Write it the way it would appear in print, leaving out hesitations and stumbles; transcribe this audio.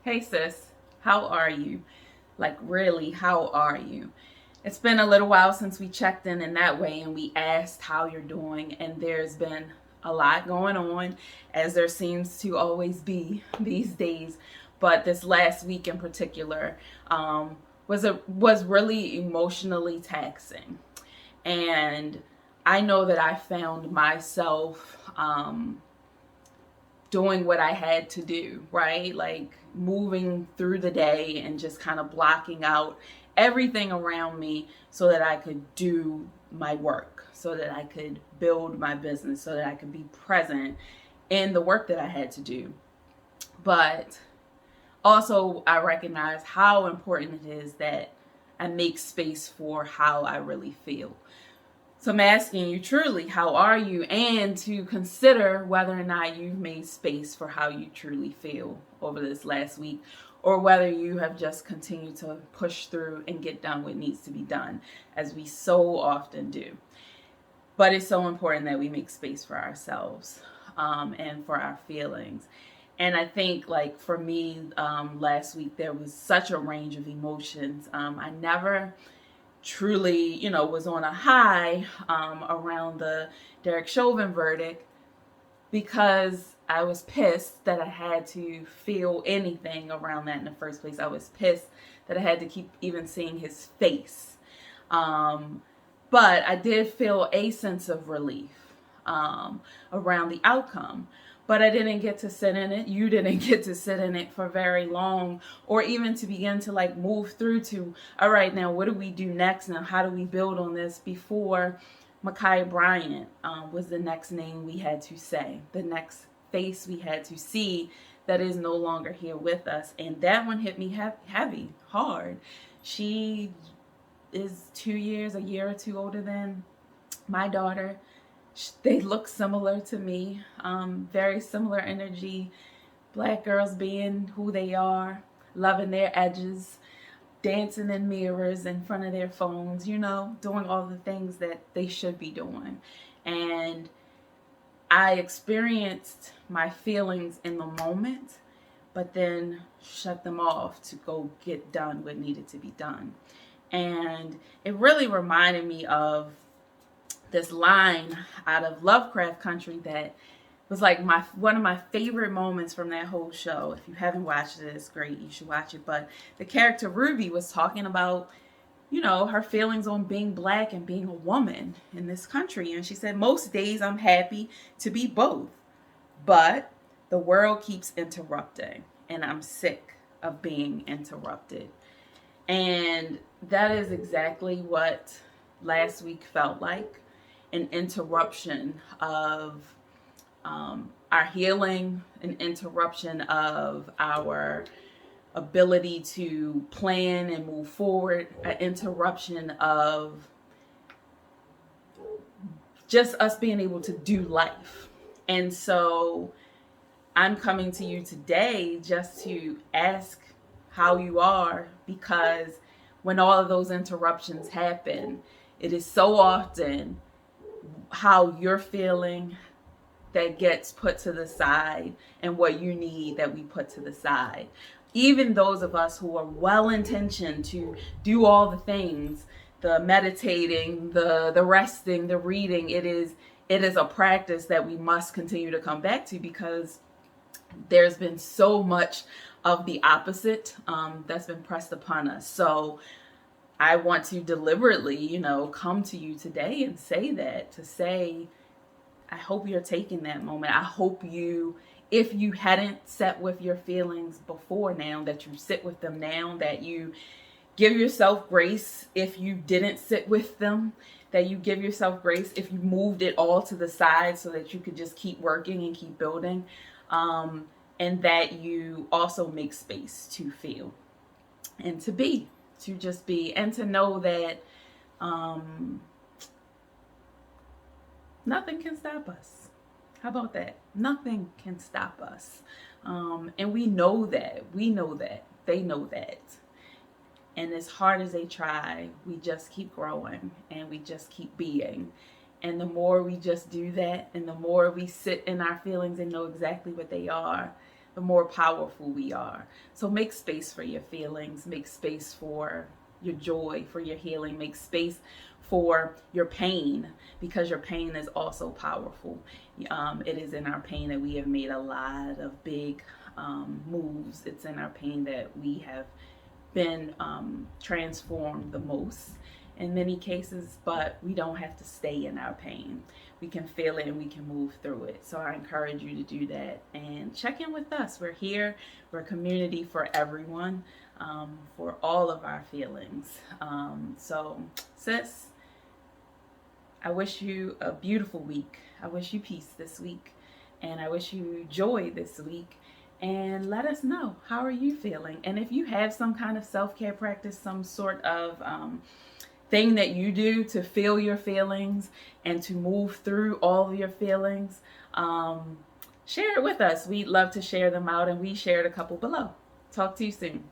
Hey sis, how are you? Like, really, how are you? It's been a little while since we checked in that way and we asked how you're doing, and there's been a lot going on, as there seems to always be these days. But this last week in particular was really emotionally taxing, and I know that I found myself doing what I had to do, right? Like moving through the day and just kind of blocking out everything around me so that I could do my work, so that I could build my business, so that I could be present in the work that I had to do. But also, I recognize how important it is that I make space for how I really feel. So I'm asking you truly, how are you? And to consider whether or not you've made space for how you truly feel over this last week, or whether you have just continued to push through and get done what needs to be done, as we so often do. But it's so important that we make space for ourselves and for our feelings. And I think, like, for me, last week, there was such a range of emotions. I never truly, was on a high around the Derek Chauvin verdict, because I was pissed that I had to feel anything around that in the first place. I was pissed that I had to keep even seeing his face. Um, but I did feel a sense of relief around the outcome. But I didn't get to sit in it. You didn't get to sit in it for very long, or even to begin to like move through to, all right, now what do we do next? Now, how do we build on this before Ma'Khia Bryant was the next name we had to say, the next face we had to see that is no longer here with us. And that one hit me heavy, hard. She is 2 years, a year or two older than my daughter. They look similar to me, very similar energy. Black girls being who they are, loving their edges, dancing in mirrors in front of their phones, doing all the things that they should be doing. And I experienced my feelings in the moment, but then shut them off to go get done what needed to be done. And it really reminded me of this line out of Lovecraft Country that was like my one of my favorite moments from that whole show. If you haven't watched it, it's great. You should watch it. But the character Ruby was talking about, her feelings on being black and being a woman in this country. And she said, most days I'm happy to be both, but the world keeps interrupting, and I'm sick of being interrupted. And that is exactly what last week felt like, an interruption of our healing, an interruption of our ability to plan and move forward, an interruption of just us being able to do life. And so I'm coming to you today just to ask how you are, because when all of those interruptions happen, it is so often how you're feeling that gets put to the side, and what you need that we put to the side. Even those of us who are well intentioned to do all the things, the meditating, the resting, the reading, it is a practice that we must continue to come back to, because there's been so much of the opposite that's been pressed upon us. So I want to deliberately, come to you today and say that, to say, I hope you're taking that moment. I hope you, if you hadn't sat with your feelings before now, that you sit with them now, that you give yourself grace if you didn't sit with them, that you give yourself grace if you moved it all to the side so that you could just keep working and keep building. And that you also make space to feel and to be, to just be, and to know that nothing can stop us. How about that? Nothing can stop us. And we know that. We know that. They know that. And as hard as they try, we just keep growing and we just keep being. And the more we just do that, and the more we sit in our feelings and know exactly what they are, the more powerful we are. So make space for your feelings, make space for your joy, for your healing, make space for your pain, because your pain is also powerful. It is in our pain that we have made a lot of big moves. It's in our pain that we have been transformed the most in many cases, but we don't have to stay in our pain. We can feel it and we can move through it. So I encourage you to do that and check in with us. We're here, we're a community for everyone, for all of our feelings. So, sis, I wish you a beautiful week. I wish you peace this week, and I wish you joy this week. And let us know, how are you feeling? And if you have some kind of self-care practice, some sort of thing that you do to feel your feelings and to move through all of your feelings, share it with us. We'd love to share them out, and we shared a couple below. Talk to you soon.